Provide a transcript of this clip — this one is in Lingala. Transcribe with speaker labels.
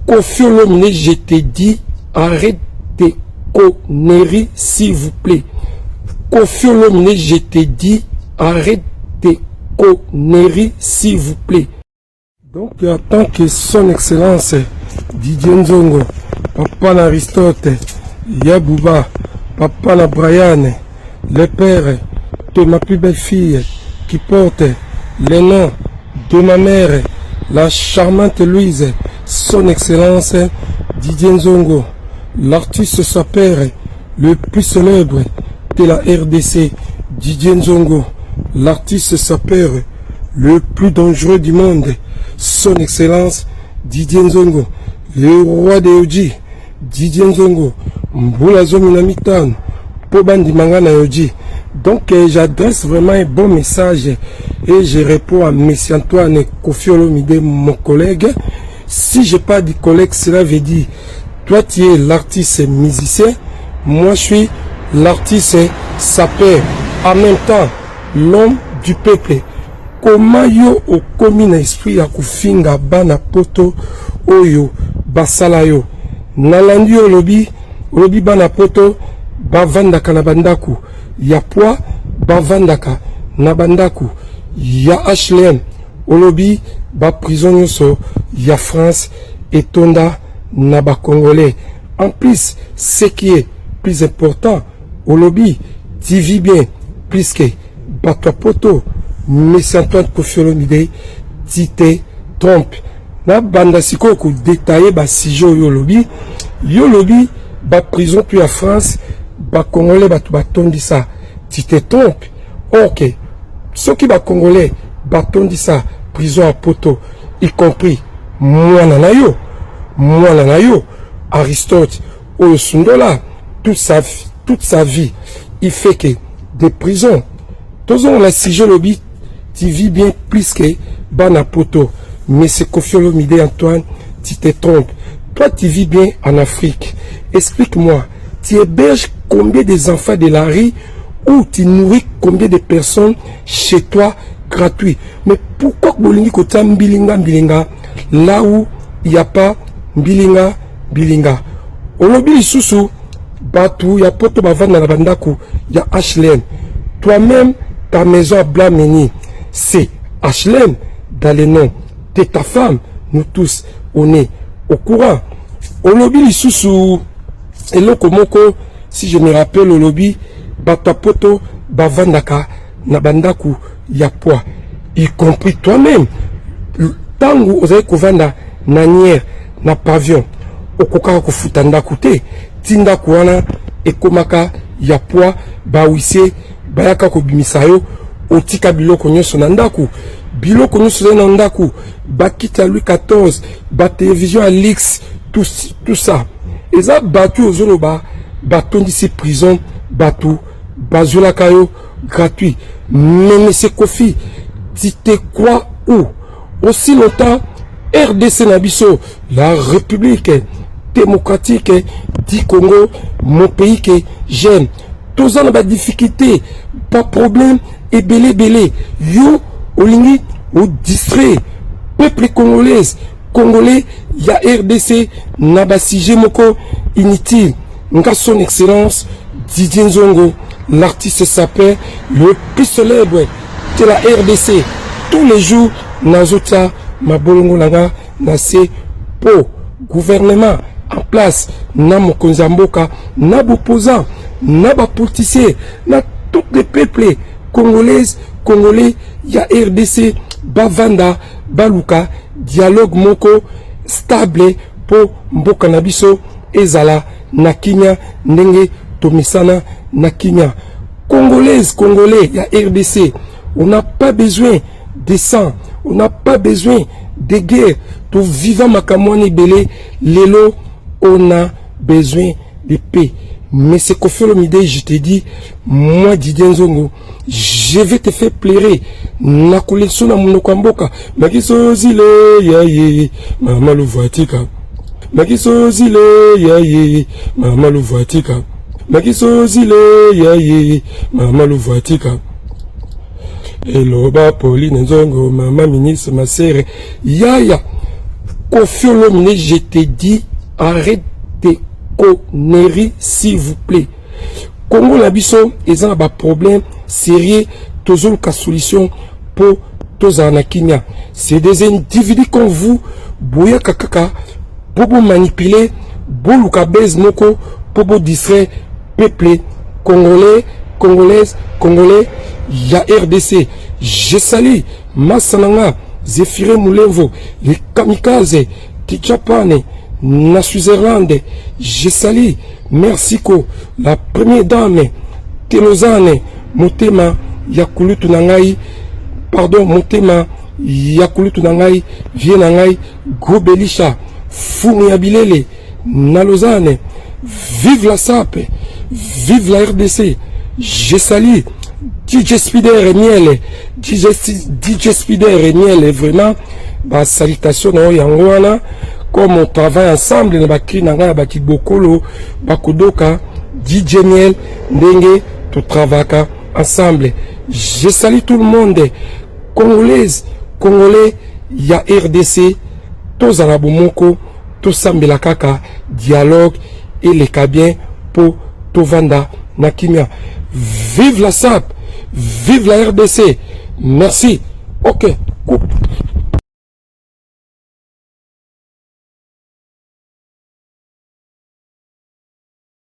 Speaker 1: Kofi Olomide, je te dis, arrête tes conneries, s'il vous plaît. Kofi Olomide, je te dis, arrête tes conneries, s'il vous plaît. Donc, en tant que son excellence, Didier Nzongo, papa n'Aristote, Yabouba, papa na Brian, le père de ma plus belle fille, qui porte le nom de ma mère, la charmante Louise, son excellence, Didier Nzongo, l'artiste s'appelle le plus célèbre de la RDC, Didier Nzongo, l'artiste s'appelle le plus dangereux du monde, son excellence, Didier Nzongo, le roi des Oji, Didier Nzongo, Mbulazo Minamitan, Pobandi Mangana Oji. Donc j'adresse vraiment un bon message et je réponds à M. Antoine Kofi Olomide, mon collègue. Si je parle du collègue, cela veut dire, toi tu es l'artiste musicien, moi je suis l'artiste sapeur, en même temps l'homme du peuple. Comment yo au commun esprit à kufinga bana poto oyo basala yo nalandi olobi bana poto bavandaka na bandaku ya poa bavandaka na bandaku ya HLM olobi ba prison nyonso ya France etonda na ba Congolais. En plus, ce qui est plus important, olobi tu vis bien plus que bato poto. Monsieur Antoine Kofi Olomide, tu te trompes. Na banda siko ko détailler ba sijo yolobi ba prison puis à France ba Congolais ba tondi ça. Tu te trompes. OK. Ceux qui ba Congolais ba tondi ça prison à poto, y compris moi na yo Aristote au Sundola toute sa vie il fait que des prisons. Tous on la sijo lobi tu vis bien plus que Banapoto. Mais c'est Kofi Olomide Antoine, tu te trompes. Toi, tu vis bien en Afrique. Explique-moi, tu héberges combien des enfants de la rue ou tu nourris combien de personnes chez toi gratuit. Mais pourquoi Bolingi Kota Mbilinga là où il n'y a pas Mbilinga Olobi Isusu, Batou, il y a Poto Bavana na Bandaku, il y a HLM. Toi-même, ta maison à Blameni. C'est HLM dans les noms de ta femme. Nous tous, on est au courant. Au lobby, sous et lokomoko, si je me rappelle, au lobby, batapoto, bavandaka, nabandaku, yapwa, y compris toi-même. Tangu, vous avez kovanda, nanière, na pavillon, okoka kofutanda kute, tinda kuana, ekomaka, yapwa, bawise, bayaka kobimisayo, otika biloko nyonso na ndaku biloko nyonso na ndaku bakita Louis XIV ba télévision à Lix tout ça eza batu ozoloba batondisi prison batu bazolaka yo gratuit. Mais monsieur Kofi, tu te crois où? Aussi longtemps RDC Nabiso, la République démocratique du Congo, mon pays que j'aime, tous en a des difficultés, pas problème. Et belé, yo, olingi, au distrait, peuple congolais, il y a RDC, Nabasije Moko, inutile, nga son excellence, Didier Nzongo, l'artiste s'appelle le plus célèbre de la RDC. Tous les jours, Nazota, Mabolongo Langa, Nase, Po, gouvernement en place, Namokonzamboka, Naboposa, Nabapoliticier, na tous les peuples congolais, il y a RDC, Bavanda, Baluka, dialogue moko, stable, pour Mboka Nabiso, Ezala, Nakinya, Nenge, Tomisana, Nakinya. Congolais, il y a RDC. On n'a pas besoin de sang, on n'a pas besoin de guerre. Tout vivant Makamouani Belé, Lelo, on a besoin de paix. Mais c'est Kofi Olomide, je te dis, moi Didier Nzongo, je vais te faire pleurer. Nakule sona munokamboka. Magiso zile ya ye, mama luvatika. Magiso zile ya ye, mama luvatika. Magiso zile ya ye, mama luvatika. Eloba Pauline Nzongo, mama ministre, ma sœur, yaya. Kofi Olomide, je te dis, arrête de conneries, s'il vous plaît. Congo Nabiso, ils ont un problème sérieux, toujours une solution pour tous en Kenya. C'est des individus comme vous, Bouya Kakaka, pour vous manipuler, pour vous cabez moko, pour vous distraire, peuple congolais, congolaises, congolais, il y a RDC. Je salue Massananga, Zéphiré Moulenvo, les kamikazes, Tichapane, na Switzerland. Je salue Mexico, la première dame, Telozane, Motema, Yakulutu Nangai, pardon, Motema, Yakulutu Nangai, Vienangai, Gobelisha, Fumi Abilele, Nalozane. Vive la SAP, vive la RDC. Je salue DJ Spider et Niel, DJ Spider et Niel, vraiment, bah, salutation, Yangoana, comme on travaille ensemble, na bakri nanga, baki bokolo, bakodoka, DJ Niel, Ndenge, tout travaille ensemble. Je salue tout le monde, Congolaises, Congolais, il y a RDC, tous à la Bomoko, tous Sambela Kaka, dialogue, et les cabiens pour Tovanda Nakimia. Vive la SAP, vive la RDC. Merci. Ok, coupe.